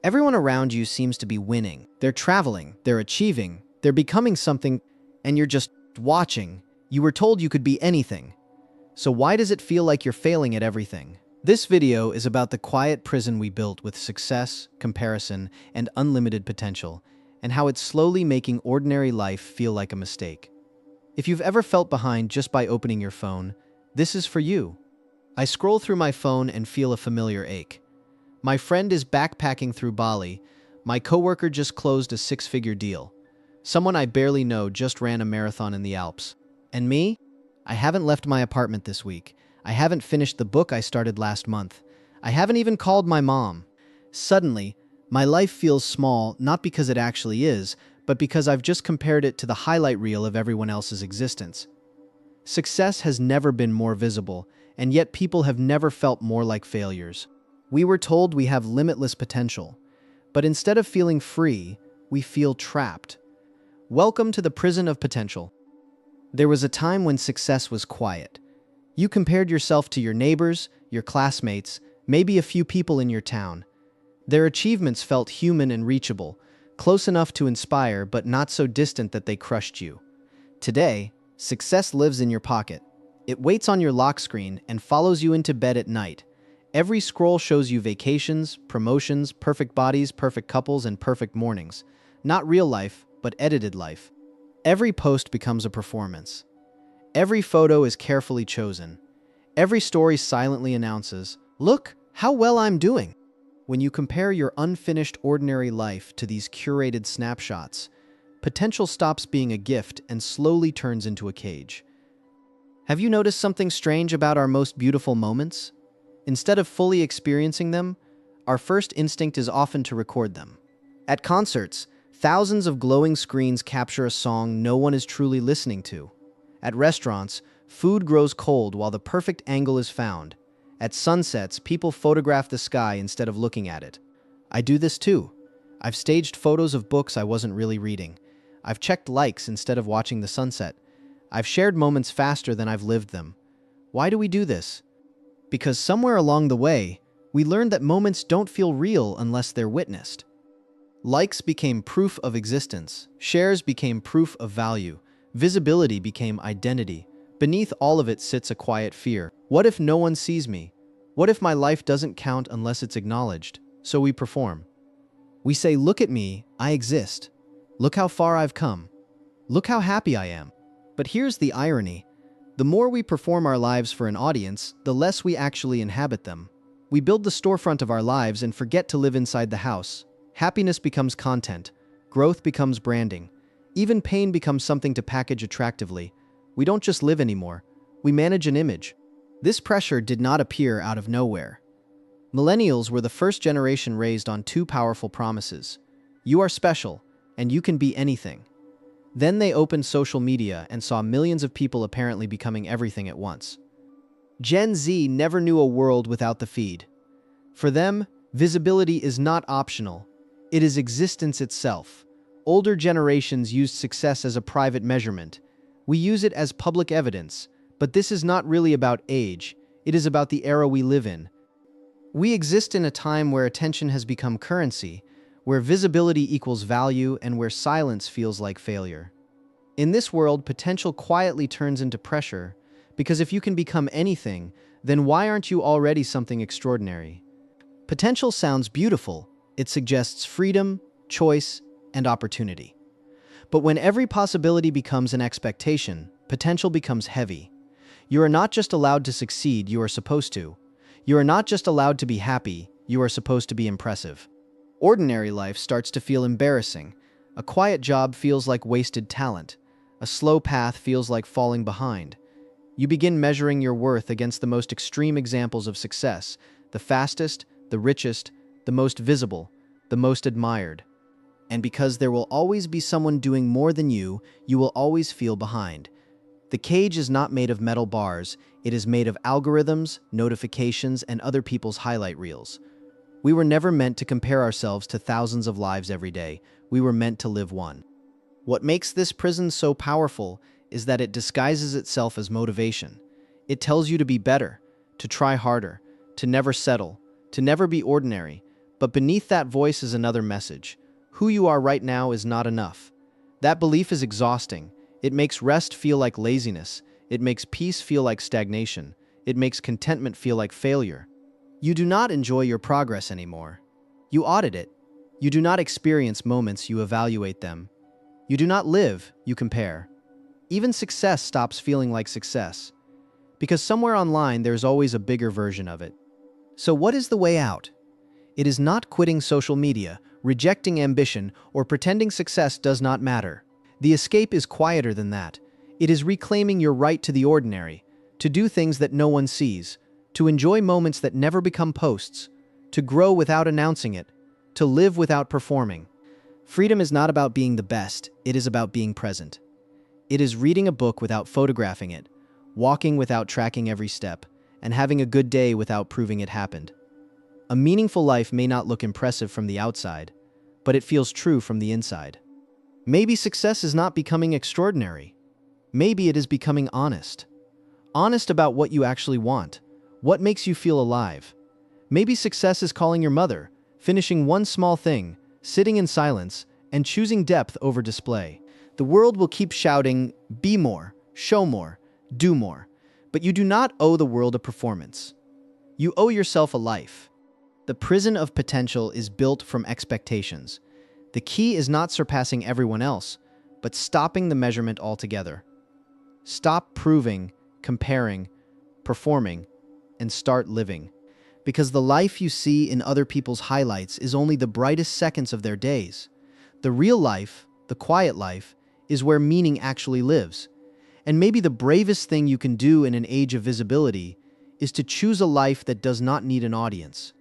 Everyone around you seems to be winning. They're traveling, they're achieving, they're becoming something, and you're just watching. You were told you could be anything. So why does it feel like you're failing at everything? This video is about the quiet prison we built with success, comparison, and unlimited potential, and how it's slowly making ordinary life feel like a mistake. If you've ever felt behind just by opening your phone, this is for you. I scroll through my phone and feel a familiar ache. My friend is backpacking through Bali. My coworker just closed a six-figure deal. Someone I barely know just ran a marathon in the Alps. And me? I haven't left my apartment this week. I haven't finished the book I started last month. I haven't even called my mom. Suddenly, my life feels small, not because it actually is, but because I've just compared it to the highlight reel of everyone else's existence. Success has never been more visible, and yet people have never felt more like failures. We were told we have limitless potential, but instead of feeling free, we feel trapped. Welcome to the prison of potential. There was a time when success was quiet. You compared yourself to your neighbors, your classmates, maybe a few people in your town. Their achievements felt human and reachable, close enough to inspire but not so distant that they crushed you. Today, success lives in your pocket. It waits on your lock screen and follows you into bed at night. Every scroll shows you vacations, promotions, perfect bodies, perfect couples, and perfect mornings. Not real life, but edited life. Every post becomes a performance. Every photo is carefully chosen. Every story silently announces, "Look how well I'm doing." When you compare your unfinished ordinary life to these curated snapshots, potential stops being a gift and slowly turns into a cage. Have you noticed something strange about our most beautiful moments? Instead of fully experiencing them, our first instinct is often to record them. At concerts, thousands of glowing screens capture a song no one is truly listening to. At restaurants, food grows cold while the perfect angle is found. At sunsets, people photograph the sky instead of looking at it. I do this too. I've staged photos of books I wasn't really reading. I've checked likes instead of watching the sunset. I've shared moments faster than I've lived them. Why do we do this? Because somewhere along the way, we learned that moments don't feel real unless they're witnessed. Likes became proof of existence. Shares became proof of value. Visibility became identity. Beneath all of it sits a quiet fear. What if no one sees me? What if my life doesn't count unless it's acknowledged? So we perform. We say, "Look at me, I exist. Look how far I've come. Look how happy I am." But here's the irony. The more we perform our lives for an audience, the less we actually inhabit them. We build the storefront of our lives and forget to live inside the house. Happiness becomes content. Growth becomes branding. Even pain becomes something to package attractively. We don't just live anymore. We manage an image. This pressure did not appear out of nowhere. Millennials were the first generation raised on two powerful promises. You are special, and you can be anything. Then they opened social media and saw millions of people apparently becoming everything at once. Gen Z never knew a world without the feed. For them, visibility is not optional. It is existence itself. Older generations used success as a private measurement. We use it as public evidence, but this is not really about age. It is about the era we live in. We exist in a time where attention has become currency, where visibility equals value, and where silence feels like failure. In this world, potential quietly turns into pressure, because if you can become anything, then why aren't you already something extraordinary? Potential sounds beautiful. It suggests freedom, choice, and opportunity. But when every possibility becomes an expectation, potential becomes heavy. You are not just allowed to succeed, you are supposed to. You are not just allowed to be happy, you are supposed to be impressive. Ordinary life starts to feel embarrassing. A quiet job feels like wasted talent. A slow path feels like falling behind. You begin measuring your worth against the most extreme examples of success, the fastest, the richest, the most visible, the most admired. And because there will always be someone doing more than you will always feel behind. The cage is not made of metal bars, it is made of algorithms, notifications, and other people's highlight reels. We were never meant to compare ourselves to thousands of lives every day. We were meant to live one. What makes this prison so powerful is that it disguises itself as motivation. It tells you to be better, to try harder, to never settle, to never be ordinary, But beneath that voice is another message. Who you are right now is not enough. That belief is exhausting. It makes rest feel like laziness. It makes peace feel like stagnation. It makes contentment feel like failure. You do not enjoy your progress anymore. You audit it. You do not experience moments, you evaluate them. You do not live, you compare. Even success stops feeling like success. Because somewhere online, there's always a bigger version of it. So what is the way out? It is not quitting social media, rejecting ambition, or pretending success does not matter. The escape is quieter than that. It is reclaiming your right to the ordinary, to do things that no one sees, to enjoy moments that never become posts, to grow without announcing it, to live without performing. Freedom is not about being the best, it is about being present. It is reading a book without photographing it, walking without tracking every step, and having a good day without proving it happened. A meaningful life may not look impressive from the outside, but it feels true from the inside. Maybe success is not becoming extraordinary. Maybe it is becoming honest. Honest about what you actually want, what makes you feel alive. Maybe success is calling your mother, finishing one small thing, sitting in silence, and choosing depth over display. The world will keep shouting, be more, show more, do more. But you do not owe the world a performance. You owe yourself a life. The prison of potential is built from expectations. The key is not surpassing everyone else, but stopping the measurement altogether. Stop proving, comparing, performing, and start living. Because the life you see in other people's highlights is only the brightest seconds of their days. The real life, the quiet life, is where meaning actually lives. And maybe the bravest thing you can do in an age of visibility is to choose a life that does not need an audience.